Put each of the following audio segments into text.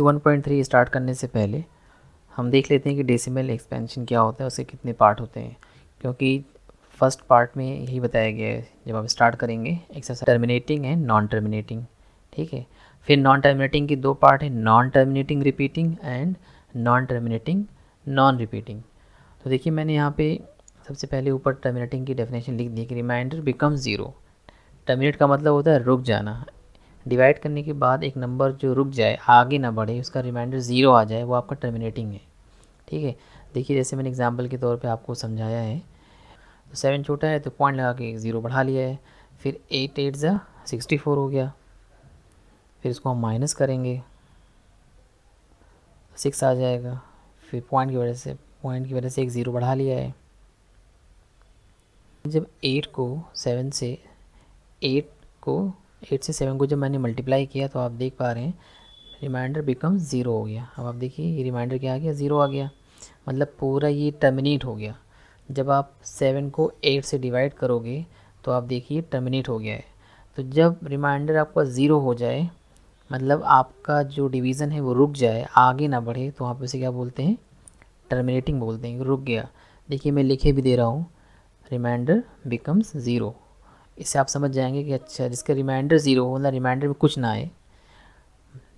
1.3 start करने से पहले हम देख लेते हैं कि डेसिमल एक्सपेंशन क्या होता है, उसके कितने पार्ट होते हैं। क्योंकि फर्स्ट पार्ट में यही बताया गया है, जब हम स्टार्ट करेंगे एक्सरसाइज टर्मिनेटिंग है नॉन टर्मिनेटिंग, ठीक है। फिर नॉन टर्मिनेटिंग की दो पार्ट है, non terminating repeating and non terminating non repeating. तो देखिए मैंने यहाँ पे सबसे पहले ऊपर टर्मिनेटिंग की डेफिनेशन लिख दी कि रिमाइंडर बिकम्स ज़ीरो। टर्मिनेट का मतलब होता है रुक जाना। डिवाइड करने के बाद एक नंबर जो रुक जाए, आगे ना बढ़े, उसका रिमाइंडर ज़ीरो आ जाए, वो आपका टर्मिनेटिंग है, ठीक है। देखिए जैसे मैंने एग्जांपल के तौर पे आपको समझाया है, तो 7 छोटा है तो पॉइंट लगा के 0 बढ़ा लिया है। फिर 8 8 ज़ा 64 हो गया। फिर इसको हम माइनस करेंगे, 6 आ जाएगा। फिर पॉइंट की वजह से एक 0 बढ़ा लिया है। जब 8 को 8 से 7 को जब मैंने मल्टीप्लाई किया तो आप देख पा रहे हैं रिमाइंडर बिकम ज़ीरो हो गया। अब आप देखिए ये रिमाइंडर क्या आ गया, ज़ीरो आ गया, मतलब पूरा ये टर्मिनेट हो गया। जब आप 7 को 8 से डिवाइड करोगे तो आप देखिए टर्मिनेट हो गया है। तो जब रिमाइंडर आपका ज़ीरो हो जाए, मतलब आपका जो डिवीज़न है वो रुक जाए, आगे ना बढ़े, तो आप उसे क्या बोलते हैं, टर्मिनेटिंग बोलते हैं, रुक गया। देखिए मैं लिखे भी दे रहा हूँ, रिमाइंडर बिकम्स ज़ीरो। इससे आप समझ जाएंगे कि अच्छा जिसका रिमाइंडर ज़ीरो हो, मतलब रिमाइंडर में कुछ ना आए,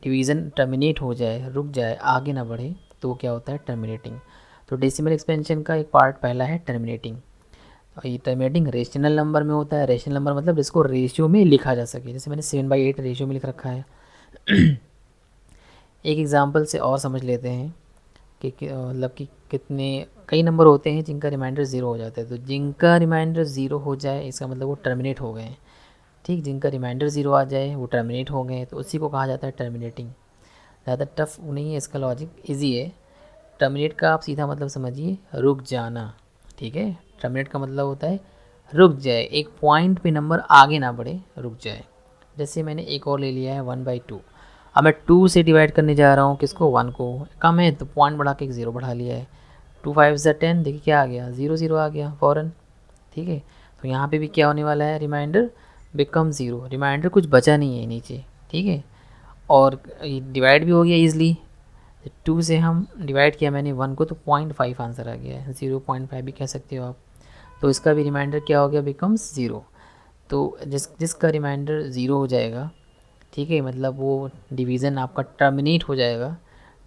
डिवीज़न टर्मिनेट हो जाए, रुक जाए, आगे ना बढ़े, तो वो क्या होता है, टर्मिनेटिंग। तो डेसिमल एक्सपेंशन का एक पार्ट पहला है टर्मिनेटिंग। और ये टर्मिनेटिंग रेशनल नंबर में होता है। रेशनल नंबर मतलब जिसको रेशियो में लिखा जा सके, जैसे मैंने 7/8 रेशियो में लिख रखा है। एक एग्जांपल से और समझ लेते हैं कि मतलब कि कितने कई नंबर होते हैं जिनका रिमाइंडर ज़ीरो हो जाता है। तो जिनका रिमाइंडर ज़ीरो हो जाए इसका मतलब वो टर्मिनेट हो गए हैं, ठीक। जिनका रिमाइंडर ज़ीरो आ जाए वो टर्मिनेट हो गए, तो उसी को कहा जाता है टर्मिनेटिंग। ज़्यादा टफ नहीं है, इसका लॉजिक इजी है। टर्मिनेट का आप सीधा मतलब समझिए रुक जाना, ठीक है। टर्मिनेट का मतलब होता है रुक जाए, एक पॉइंट पे नंबर आगे ना बढ़े, रुक जाए। जैसे मैंने एक और ले लिया है 1/2। अब मैं 2 से डिवाइड करने जा रहा हूँ, किसको, 1 को। कम है तो पॉइंट बढ़ा के एक 0 बढ़ा लिया है। 2 5 ज़ा 10, देखिए क्या आ गया, 0 0 आ गया फ़ौरन, ठीक है। तो यहाँ पे भी क्या होने वाला है, रिमाइंडर बिकम ज़ीरो। रिमाइंडर कुछ बचा नहीं है नीचे, ठीक है। और डिवाइड भी हो गया ईज़िली। 2 से हम डिवाइड किया मैंने 1 को, तो 0.5 आंसर आ गया है, 0.5 भी कह सकते हो आप। तो इसका भी रिमाइंडर क्या हो गया, बिकम्स ज़ीरो। तो जिसका रिमाइंडर ज़ीरो हो जाएगा, ठीक है, मतलब वो डिवीज़न आपका टर्मिनेट हो जाएगा।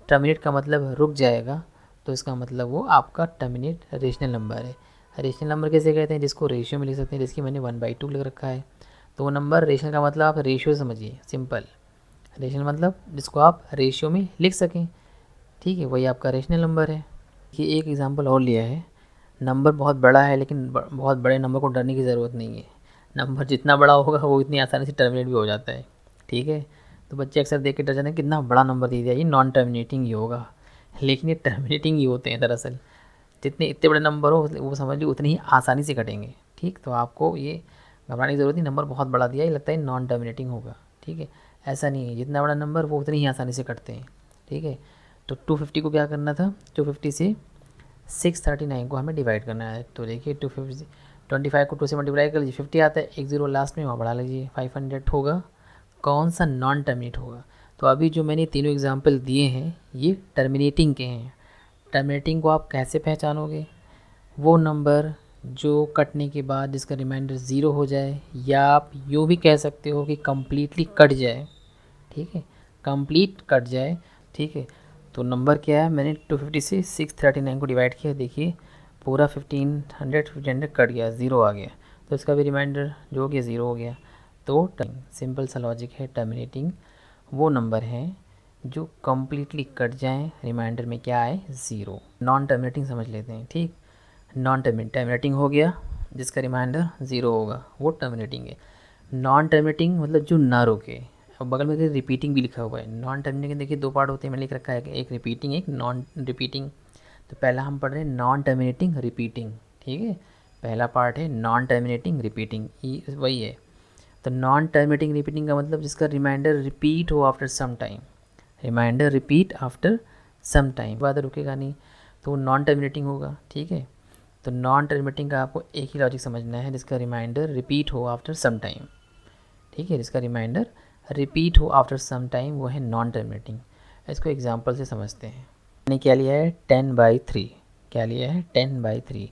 टर्मिनेट का मतलब रुक जाएगा, तो इसका मतलब वो आपका टर्मिनेट रेशनल नंबर है। रेशनल नंबर कैसे कहते हैं, जिसको रेशियो में लिख सकते हैं, जिसकी मैंने 1/2 लिख रखा है। तो वो नंबर रेशनल का मतलब आप रेशियो समझिए, सिंपल। रेशनल मतलब जिसको आप रेशियो में लिख सकें, ठीक है, वही आपका रेशनल नंबर है। ये एक एग्जांपल और लिया है, नंबर बहुत बड़ा है लेकिन बहुत बड़े नंबर को डरने की ज़रूरत नहीं है। नंबर जितना बड़ा होगा वो इतनी आसानी से टर्मिनेट भी हो जाता है, ठीक है। तो बच्चे अक्सर देख के डर जाते हैं, कितना बड़ा नंबर दे दिया, ये नॉन टर्मिनेटिंग ही होगा, लेकिन ये टर्मिनेटिंग ही होते हैं दरअसल। जितने इतने बड़े नंबर हो वो समझ लीजिए उतनी ही आसानी से कटेंगे, ठीक। तो आपको ये घबराने की ज़रूरत नहीं, नंबर बहुत बड़ा दिया, ये लगता है नॉन टर्मिनेटिंग होगा, ठीक है। ऐसा नहीं है, जितना बड़ा नंबर वो उतनी ही आसानी से कटते हैं, ठीक है। तो 250 को क्या करना था, 250 से 639 को हमें डिवाइड करना है। तो देखिए 25 को 2 से मल्टीप्लाई कर लीजिए, 50 आता है, एक 0 लास्ट में वहाँ बढ़ा लीजिए, 500 होगा। कौन सा, नॉन टर्मिनेट होगा। तो अभी जो मैंने तीनों एग्जांपल दिए हैं ये टर्मिनेटिंग के हैं। टर्मिनेटिंग को आप कैसे पहचानोगे, वो नंबर जो कटने के बाद जिसका रिमाइंडर ज़ीरो हो जाए, या आप यूँ भी कह सकते हो कि कम्प्लीटली कट जाए, ठीक है, कंप्लीट कट जाए, ठीक है। तो नंबर क्या है, मैंने 250 से 639 को डिवाइड किया, देखिए पूरा 1500 कट गया, ज़ीरो आ गया, तो इसका भी रिमाइंडर जो हो गया ज़ीरो हो गया। तो सिंपल सा लॉजिक है, टर्मिनेटिंग वो नंबर हैं जो कम्प्लीटली कट जाएँ, रिमाइंडर में क्या आए, ज़ीरो। नॉन टर्मिनेटिंग समझ लेते हैं, ठीक। नॉन टर्मिनेटिंग हो गया जिसका रिमाइंडर ज़ीरो होगा, वो टर्मिनेटिंग है। नॉन टर्मिनेटिंग मतलब जो ना रुके। अब बगल में रिपीटिंग भी लिखा हुआ है। नॉन टर्मिनेटिंग देखिए दो पार्ट होते हैं, मैंने लिख रखा है, एक रिपीटिंग एक नॉन रिपीटिंग। तो पहला हम पढ़ रहे हैं नॉन टर्मिनेटिंग रिपीटिंग, ठीक है। पहला पार्ट है नॉन टर्मिनेटिंग रिपीटिंग, ये वही है। तो नॉन टर्मिनेटिंग रिपीटिंग का मतलब जिसका रिमाइंडर रिपीट हो after some time, remainder repeat after some time, बाद रुकेगा नहीं, तो नॉन टर्मिनेटिंग होगा, ठीक है। तो नॉन टर्मिनेटिंग का आपको एक ही लॉजिक समझना है, जिसका रिमाइंडर रिपीट हो आफ्टर सम टाइम, ठीक है, जिसका रिमाइंडर रिपीट हो आफ्टर सम टाइम, वो है नॉन टर्मिनेटिंग। इसको एग्जांपल से समझते हैं। मैंने क्या लिया है 10/3, क्या लिया है 10/3,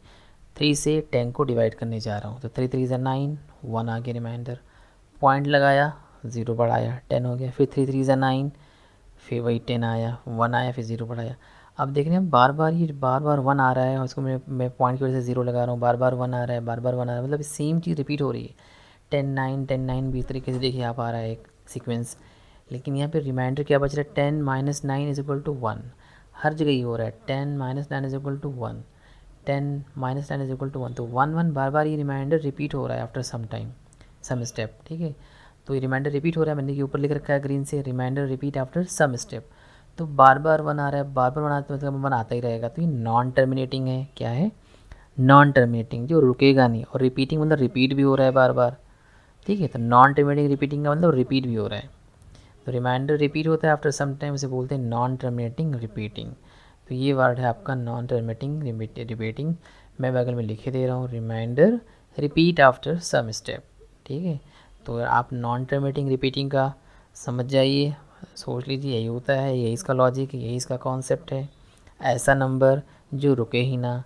3 से 10 को डिवाइड करने जा रहा हूँ, तो 3 3 9, 1 आ गया रिमाइंडर, पॉइंट लगाया 0 बढ़ाया 10 हो गया, फिर 3 3 9, फिर वही 10 आया, 1 आया, फिर 0 बढ़ाया। अब देख रहे हैं बार बार ये बार बार 1 आ रहा है और इसको मैं पॉइंट की वजह से 0 लगा रहा हूँ, बार बार 1 आ रहा है, बार बार 1 आ रहा है, मतलब सेम चीज़ रिपीट हो रही है। 10 9 10 9 भी इस तरीके से देखिए आप आ रहा है एक सीक्वेंस। लेकिन यहाँ पे रिमाइंडर क्या बच रहा है 10 - 9 इज इक्वल टू 1, हर जगह ये हो रहा है 10 - 9 is equal to 1, 10 - 9 is equal to 1, तो 1 1 बार बार ये रिमाइंडर रिपीट हो रहा है आफ्टर सम टाइम सम स्टेप, ठीक है। तो ये रिमाइंडर रिपीट हो रहा है, मैंने ये ऊपर लिख रखा है ग्रीन से, remainder repeat after some step. तो बार बार 1 आ रहा है, बार बार 1 आता है, मतलब 1 आता ही रहेगा, तो ये नॉन टर्मिनेटिंग है। क्या है? नॉन टर्मिनेटिंग, जो रुकेगा नहीं, और रिपीटिंग मतलब रिपीट भी हो रहा है बार बार, ठीक है। तो नॉन टर्मिनेटिंग रिपीटिंग का मतलब रिपीट भी हो रहा है। तो रिमाइंडर रिपीट होता है आफ्टर सम टाइम, इसे बोलते हैं नॉन टर्मिनेटिंग रिपीटिंग। तो ये वर्ड है आपका नॉन टर्मिनेटिंग रिपीटिंग। मैं बगल में लिखे दे रहा हूँ remainder repeat after some step, ठीक है। तो आप नॉन टर्मिनेटिंग रिपीटिंग का समझ जाइए, सोच लीजिए यही होता है, यही इसका लॉजिक, यही इसका कॉन्सेप्ट है। ऐसा नंबर जो रुके ही ना,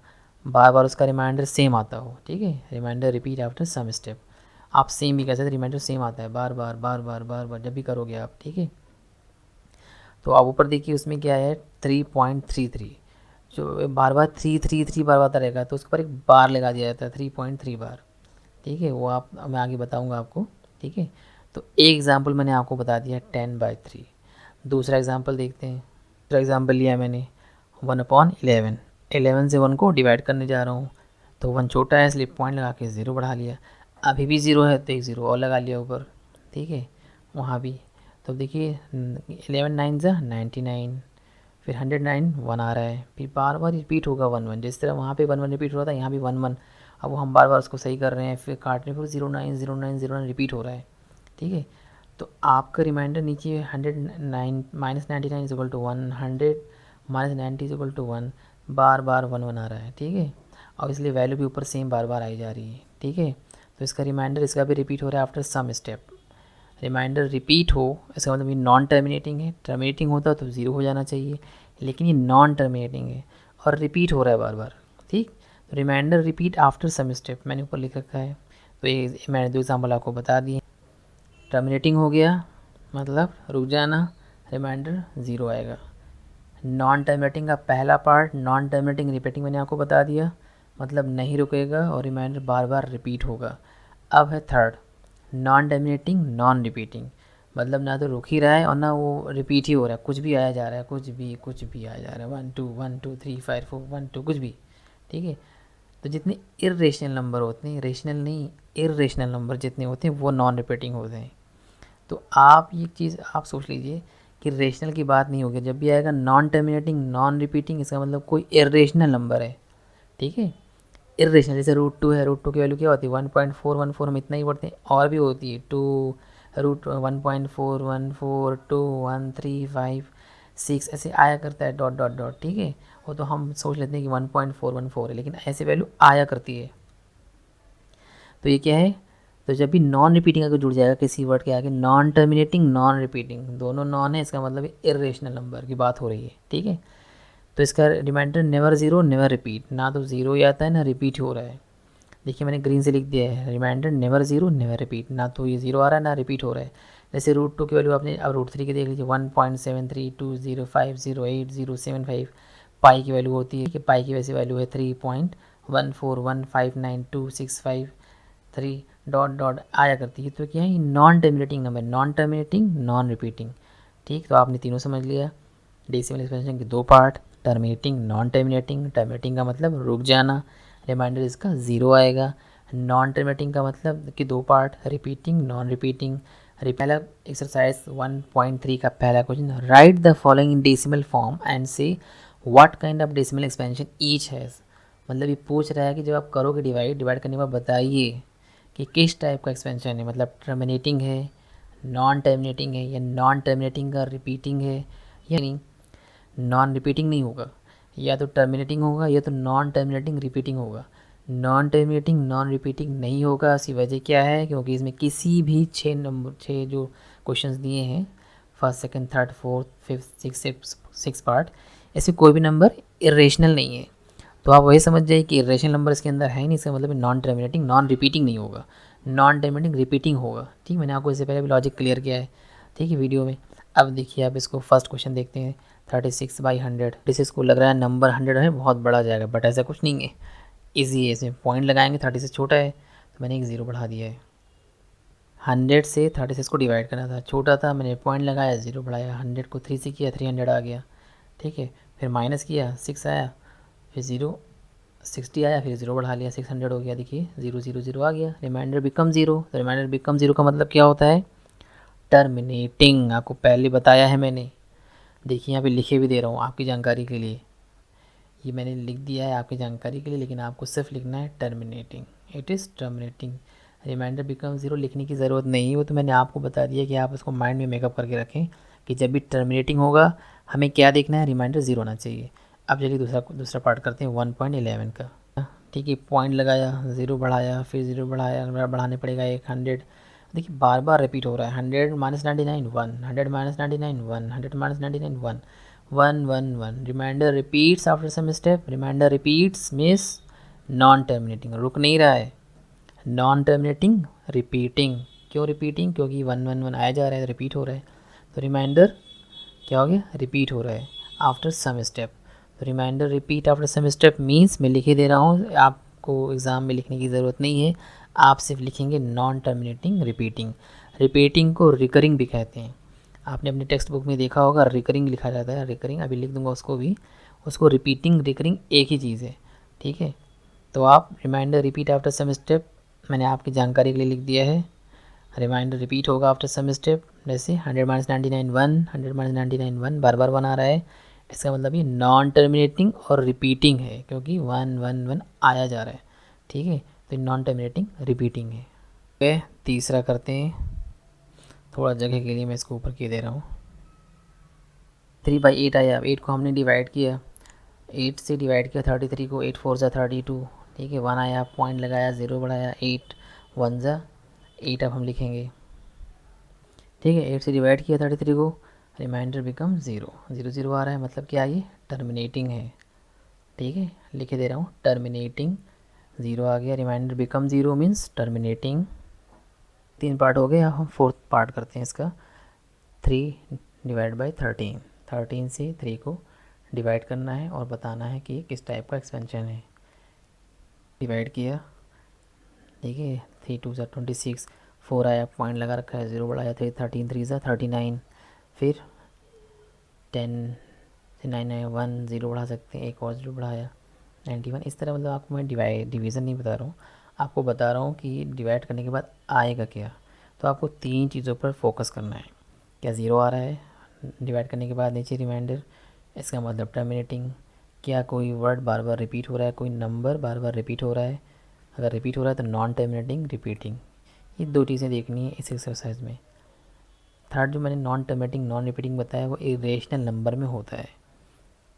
बार बार उसका रिमाइंडर सेम आता हो, ठीक है। Remainder repeat after some step, आप सेम भी कह सकते, रिमाइंडर सेम आता है बार बार बार बार बार बार जब भी करोगे आप, ठीक है। तो आप ऊपर देखिए उसमें क्या है 3.33, जो बार बार 333 बार आता रहेगा, तो उसके ऊपर एक बार लगा दिया जाता है 3.3 बार, ठीक है। वो आप मैं आगे बताऊंगा आपको, ठीक है। तो एक एग्जांपल मैंने आपको बता दिया 10/3। दूसरा एग्जांपल देखते हैं। दूसरा एग्जांपल लिया मैंने 1/11, 11 से 1 को डिवाइड करने जा रहा हूँ, तो 1 छोटा है इसलिए पॉइंट लगा के 0 बढ़ा लिया, अभी भी 0 है तो एक 0 और लगा लिया ऊपर, ठीक है। वहाँ भी तो देखिए 11 9 ज़ा 99, फिर 109 1 आ रहा है, फिर बार बार रिपीट होगा 1 1, जिस तरह वहाँ पे 1 1 रिपीट हो रहा था, यहाँ भी 1 1। अब वो हम बार बार उसको सही कर रहे हैं, फिर काट रहे हैं, फिर 09 09 09 रिपीट हो रहा है, ठीक है। तो आपका रिमाइंडर नीचे 109 -99 is equal to 1, 100 -90 is equal to 1, बार बार 1 1 आ रहा है, ठीक है। और इसलिए वैल्यू भी ऊपर सेम बार बार आई जा रही है, ठीक है। तो इसका रिमाइंडर इसका भी रिपीट हो रहा है after some step. Remainder repeat हो इसका मतलब ये नॉन टर्मिनेटिंग है, टर्मिनेटिंग होता तो 0 हो जाना चाहिए, लेकिन ये नॉन टर्मिनेटिंग है और रिपीट हो रहा है बार बार, ठीक। तो remainder repeat after some step मैंने ऊपर लिख रखा है, तो ये मैंने 2 एग्जाम्पल आपको बता दिए। टर्मिनेटिंग हो गया मतलब रुक जाना, रिमाइंडर 0 आएगा। नॉन टर्मिनेटिंग का पहला पार्ट नॉन टर्मिनेटिंग रिपीटिंग मैंने आपको बता दिया, मतलब नहीं रुकेगा और रिमाइंडर बार बार रिपीट होगा। अब है third non terminating non repeating, मतलब ना तो रुक ही रहा है और ना वो रिपीट ही हो रहा है, कुछ भी आया जा रहा है, कुछ भी आया जा रहा है, 1 2 1 2 3 5 4 1 2 कुछ भी, ठीक है। तो जितने इर्रेशनल नंबर होते हैं, रेशनल नहीं इर्रेशनल नंबर जितने होते हैं वो नॉन रिपीटिंग होते हैं। तो आप ये चीज़ आप सोच लीजिए कि रेशनल की बात नहीं होगी, जब भी आएगा नॉन टर्मिनेटिंग नॉन रिपीटिंग, इसका मतलब कोई इर्रेशनल नंबर है, ठीक है। इर्रेशनल जैसे √2 है, √2 की वैल्यू क्या होती है 1.414, हम इतना ही पढ़ते हैं, और भी होती है 2 √1.4142135 ऐसे आया करता है डॉट डॉट डॉट, ठीक है। वो तो हम सोच लेते हैं कि 1.414 है, लेकिन ऐसे वैल्यू आया करती है। तो ये क्या है, तो जब भी नॉन रिपीटिंग अगर जुड़ जाएगा किसी वर्ड के आगे, नॉन टर्मिनेटिंग नॉन रिपीटिंग दोनों नॉन है, इसका मतलब इर्रेशनल नंबर की बात हो रही है, ठीक है। तो इसका रिमाइंडर नेवर 0 नेवर रिपीट, ना तो 0 ही आता है ना रिपीट हो रहा है। देखिए मैंने ग्रीन से लिख दिया है रिमाइंडर नेवर 0 नेवर रिपीट, ना तो ये 0 आ रहा है ना रिपीट हो रहा है। जैसे √2 की वैल्यू आपने अब √3 की देख लीजिए 1.7320508075, पाई की वैल्यू होती है कि पाई की वैसी वैल्यू है 3.141592653 डॉट डॉट आया करती है। तो क्या है non terminating number, non terminating non repeating, ठीक। तो आपने तीनों समझ लिया। डेसिमल एक्सपेंशन के 2 part, terminating non terminating, terminating का मतलब रुक जाना, रिमाइंडर इसका 0 आएगा। नॉन टर्मिनेटिंग का मतलब कि 2 पार्ट, रिपीटिंग नॉन रिपीटिंग। पहला एक्सरसाइज 1.3 का पहला question, write the following in decimal form and say what kind of decimal expansion each has, मतलब ये पूछ रहा है कि जब आप करोगे डिवाइड करने के बाद बताइए कि किस टाइप का एक्सपेंशन है, मतलब टर्मिनेटिंग है, नॉन टर्मिनेटिंग है, या नॉन टर्मिनेटिंग का रिपीटिंग है या नहीं। नॉन रिपीटिंग नहीं होगा, या तो टर्मिनेटिंग होगा या तो नॉन टर्मिनेटिंग रिपीटिंग होगा। नॉन टर्मिनेटिंग नॉन रिपीटिंग नहीं होगा, इसकी वजह क्या है, क्योंकि इसमें किसी भी 6 जो क्वेश्चंस दिए हैं first second third fourth fifth six part, ऐसे कोई भी नंबर इरेशनल नहीं है। तो आप वही समझ जाइए कि इरेशनल नंबर इसके अंदर है नहीं, इसका मतलब नॉन टर्मिनेटिंग नॉन रिपीटिंग नहीं होगा, नॉन टर्मिनेटिंग रिपीटिंग होगा। ठीक, मैंने आपको इससे पहले भी लॉजिक क्लियर किया है, ठीक है, वीडियो में। अब देखिए आप इसको फर्स्ट क्वेश्चन देखते हैं। 36/100, जिससे इसको लग रहा है नंबर 100 है बहुत बड़ा जाएगा, बट ऐसा कुछ नहीं है, ईजी है। इसमें पॉइंट लगाएंगे, 30 से छोटा है तो मैंने एक ज़ीरो बढ़ा दिया है। 100 से 36 को डिवाइड करना था, छोटा था, मैंने पॉइंट लगाया, ज़ीरो बढ़ाया, 100 को 3 से किया, 300 आ गया। ठीक है, फिर माइनस किया, 6 आया, फिर ज़ीरो, 60 आया, फिर ज़ीरो बढ़ा लिया, 600 हो गया। देखिए 0 0 0 आ गया, रिमाइंडर बिकम ज़ीरो। तो रिमाइंडर बिकम ज़ीरो का मतलब क्या होता है? टर्मिनेटिंग। आपको पहले बताया है मैंने, देखिए यहाँ पे लिखे भी दे रहा हूँ आपकी जानकारी के लिए, ये मैंने लिख दिया है आपकी जानकारी के लिए, लेकिन आपको सिर्फ लिखना है terminating, it is terminating. Remainder become zero लिखने की ज़रूरत नहीं है, वो तो मैंने आपको बता दिया कि आप उसको माइंड में मेकअप करके रखें कि जब भी टर्मिनेटिंग होगा हमें क्या देखना है, रिमाइंडर ज़ीरो होना चाहिए। अब चलिए दूसरा पार्ट करते हैं 1.11 का। ठीक है, पॉइंट लगाया, ज़ीरो बढ़ाया, फिर ज़ीरो बढ़ाया, बढ़ाने पड़ेगा 100। देखिए बार बार रिपीट हो रहा है, 100 minus 99 1, 100 minus 99 1, 100 minus 99 1, 1 1 1। Remainder repeats after some step, remainder repeats means non terminating, रुक नहीं रहा है, नॉन टर्मिनेटिंग रिपीटिंग। क्यों रिपीटिंग? क्योंकि 1 1 1 आया जा रहा है, रिपीट हो रहा है, तो रिमाइंडर क्या हो गया, रिपीट हो रहा है आफ्टर सम स्टेप। तो remainder repeat after some step means मैं लिख ही दे रहा हूँ, आपको एग्ज़ाम में लिखने की ज़रूरत नहीं है, आप सिर्फ लिखेंगे नॉन टर्मिनेटिंग रिपीटिंग। रिपीटिंग को रिकरिंग भी कहते हैं, आपने अपने टेक्स्ट बुक में देखा होगा, रिकरिंग लिखा जाता है, रिकरिंग अभी लिख दूंगा उसको भी, उसको रिपीटिंग रिकरिंग एक ही चीज़ है। ठीक है, तो आप remainder repeat after some step मैंने आपकी जानकारी के लिए लिख दिया है, रिमाइंडर रिपीट होगा आफ्टर सम स्टेप, जैसे 100 माइनस 99 1, 100 माइनस 99 1, बार बार 1 आ रहा है, इसका मतलब ये नॉन टर्मिनेटिंग और रिपीटिंग है, क्योंकि 1 1 1 आया जा रहा है। ठीक है, तो नॉन टर्मिनेटिंग रिपीटिंग है। ओके, तीसरा करते हैं, थोड़ा जगह के लिए मैं इसको ऊपर किए दे रहा हूँ। 3/8 आया, अब 8 को हमने डिवाइड किया, 8 से डिवाइड किया 33 को, 8 4 ज़ा 32। ठीक है, 1 आया, पॉइंट लगाया, ज़ीरो बढ़ाया, 8 1 ज़ा 8 अब हम लिखेंगे। ठीक है, 8 से डिवाइड किया 33 को, remainder become zero, zero zero आ रहा है, मतलब क्या, ये टर्मिनेटिंग है। ठीक है, लिखे दे रहा हूँ टर्मिनेटिंग, ज़ीरो आ गया, remainder become zero means terminating. 3 part हो गए, अब हम फोर्थ पार्ट करते हैं इसका। 3/13, 13 से 3 को डिवाइड करना है और बताना है कि किस टाइप का एक्सपेंशन है। डिवाइड किया, ठीक है, 3 2 ज़ा 26, 4 आया, पॉइंट लगा रखा है, ज़ीरो बढ़ाया, 13 3 ज़ा 39, फिर 10 से 9 आया, 1 ज़ीरो बढ़ा सकते हैं, एक और ज़ीरो बढ़ाया, 91। इस तरह मतलब आपको मैं डिवीज़न नहीं बता रहा हूँ, आपको बता रहा हूँ कि डिवाइड करने के बाद आएगा क्या। तो आपको 3 चीज़ों पर फोकस करना है, क्या ज़ीरो आ रहा है डिवाइड करने के बाद नीचे रिमाइंडर, इसका मतलब टर्मिनेटिंग, क्या कोई वर्ड बार बार रिपीट हो रहा है, कोई नंबर बार बार रिपीट हो रहा है, अगर रिपीट हो रहा है तो नॉन टर्मिनेटिंग रिपीटिंग। ये 2 चीज़ें देखनी है इस एक्सरसाइज में। थर्ड जो मैंने नॉन टर्मिनेटिंग नॉन रिपीटिंग बताया वो इरेशनल नंबर में होता है,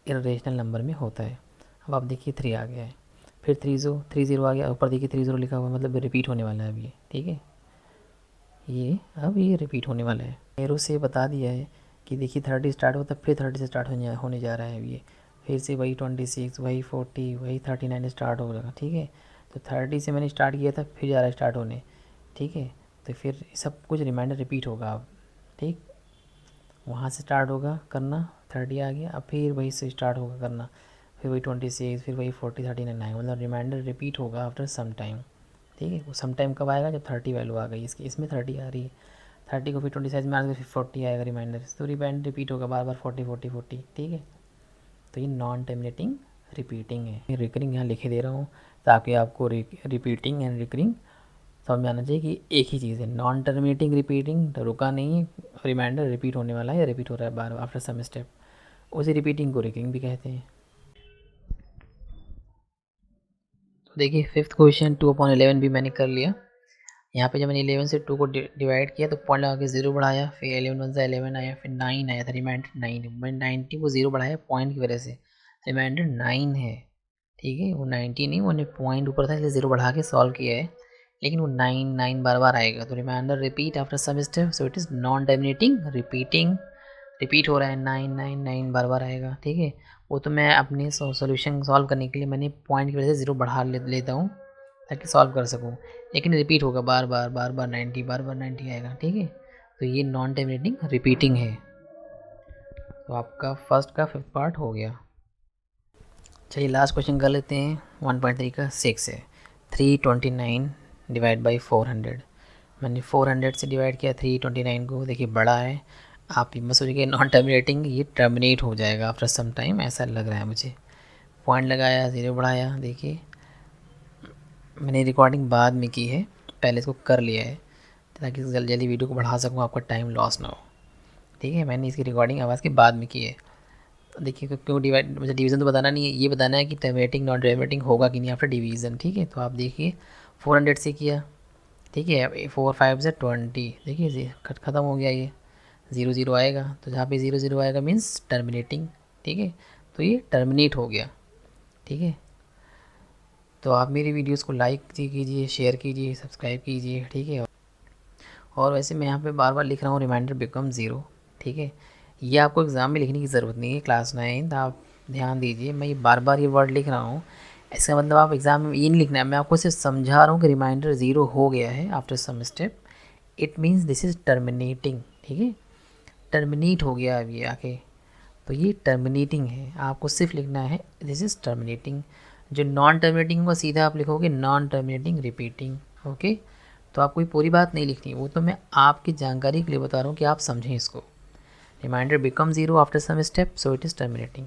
इरेशनल नंबर में होता है। अब आप देखिए 3 आ गया है, फिर 3 0 आ गया, ऊपर देखिए 3 0 लिखा हुआ, मतलब रिपीट होने वाला है अब ये। ठीक है, ये अब ये रिपीट होने वाला है, एरो से बता दिया है कि देखिए 30 स्टार्ट होता है, फिर 30 से स्टार्ट होने जा रहा है अब ये, फिर से वही 26 वही 40 वही 39 स्टार्ट हो रहा। ठीक है, तो 30 से मैंने स्टार्ट किया था, फिर जा रहा है स्टार्ट होने। ठीक है, तो फिर सब कुछ रिमाइंडर रिपीट होगा अब। ठीक, वहाँ से स्टार्ट होगा करना, 30 आ गया, अब फिर वही से स्टार्ट होगा करना, फिर वही 26, फिर वही 40 39 आएगा, मतलब रिमाइंडर रिपीट होगा आफ्टर सम टाइम। ठीक है, वो सम टाइम कब आएगा, जब 30 वैल्यू आ गई, इसमें 30 आ रही है, 30 को फिर 20 साइज में आ गया, फिर 40 आएगा रिमाइंडर, तो रिमाइंडर रिपीट होगा बार बार 40 40 40। ठीक है, तो ये नॉन टर्मिनेटिंग रिपीटिंग है। रिकरिंग यहाँ लिखे दे रहा हूँ ताकि आपको रिपीटिंग एंड रिकरिंग समझ में आना चाहिए कि एक ही चीज़ है, नॉन टर्मिनेटिंग रिपीटिंग, तो रुका नहीं है, रिमाइंडर रिपीट होने वाला है या रिपीट हो रहा है बार आफ्टर सम स्टेप, उसी रिपीटिंग को रिकरिंग भी कहते हैं। तो देखिए फिफ्थ क्वेश्चन 2/11 भी मैंने कर लिया। यहाँ पे जब मैंने 11 से 2 को डिवाइड किया तो पॉइंट लगा के ज़ीरो बढ़ाया, फिर 11 1 सा 11 आया, फिर 9 आया था, रिमाइंडर 9, मैंने 90 को ज़ीरो बढ़ाया पॉइंट की वजह से, रिमाइंडर 9 है। ठीक है, वो 90 नहीं, वो पॉइंट ऊपर था इसलिए ज़ीरो बढ़ा के सॉल्व किया है, लेकिन वो 9 बार बार आएगा, तो remainder repeat after some step, so it is non terminating repeating, repeat हो रहा है 9 बार बार आएगा, ठीक है। वो तो मैं अपने सॉल्यूशन सॉल्व करने के लिए मैंने पॉइंट की वजह से 0 बढ़ा लेता हूँ ताकि सॉल्व कर सकूँ, लेकिन रिपीट होगा बार बार 90 बार 90 आएगा, ठीक है। तो ये नॉन टर्मिनेटिंग रिपीटिंग है। तो आपका फर्स्ट का 5th पार्ट हो गया। चलिए लास्ट क्वेश्चन कर लेते हैं। 1.3 का 6 है। 329 डिवाइड बाई 400। मैंने 400 से डिवाइड किया 329 को, देखिए बड़ा है। आप ये मत सोचिए नॉन टर्मिनेटिंग, ये टर्मिनेट हो जाएगा आफ्टर सम टाइम, ऐसा लग रहा है मुझे। पॉइंट लगाया, 0 बढ़ाया, देखिए मैंने रिकॉर्डिंग बाद में की है, पहले इसको कर लिया है ताकि जल्दी जल्दी वीडियो को बढ़ा सकूँ, आपका टाइम लॉस ना हो, ठीक है। मैंने इसकी रिकॉर्डिंग आवाज़ के बाद में की है। देखिए क्यों डिवाइड, मुझे डिवीज़न तो बताना नहीं है, ये बताना है कि टर्मिनेटिंग नॉन टर्मिनेटिंग होगा कि नहीं आफ्टर डिवीज़न, ठीक है। तो आप देखिए 400 से किया, ठीक है, 4 5 से 20, देखिए ख़त्म हो गया, ये 0 0 आएगा, तो जहाँ पे 0 0 आएगा मीन्स टर्मिनेटिंग, ठीक है। तो ये टर्मिनेट हो गया, ठीक है। तो आप मेरी वीडियोस को लाइक कीजिए, शेयर कीजिए, सब्सक्राइब कीजिए, ठीक है। और वैसे मैं यहाँ पे बार बार लिख रहा हूँ रिमाइंडर बिकम 0, ठीक है। ये आपको एग्ज़ाम में लिखने की ज़रूरत नहीं है, क्लास 9 आप ध्यान दीजिए, मैं ये बार बार ये वर्ड लिख रहा हूँ, इसका मतलब आप एग्ज़ाम में ये नहीं लिखना है, मैं आपको सिर्फ समझा रहा हूँ कि रिमाइंडर 0 हो गया है after some step, it means this is terminating, ठीक है। टर्मिनेट हो गया अब ये आके, तो ये टर्मिनेटिंग है, आपको सिर्फ लिखना है दिस इज़ टर्मिनेटिंग। जो नॉन टर्मिनेटिंग को सीधा आप लिखोगे नॉन टर्मिनेटिंग रिपीटिंग, ओके। तो आपको पूरी बात नहीं लिखनी, वो तो मैं आपकी जानकारी के लिए बता रहा हूँ कि आप समझें इसको। Remainder become 0 after some step, so it is terminating.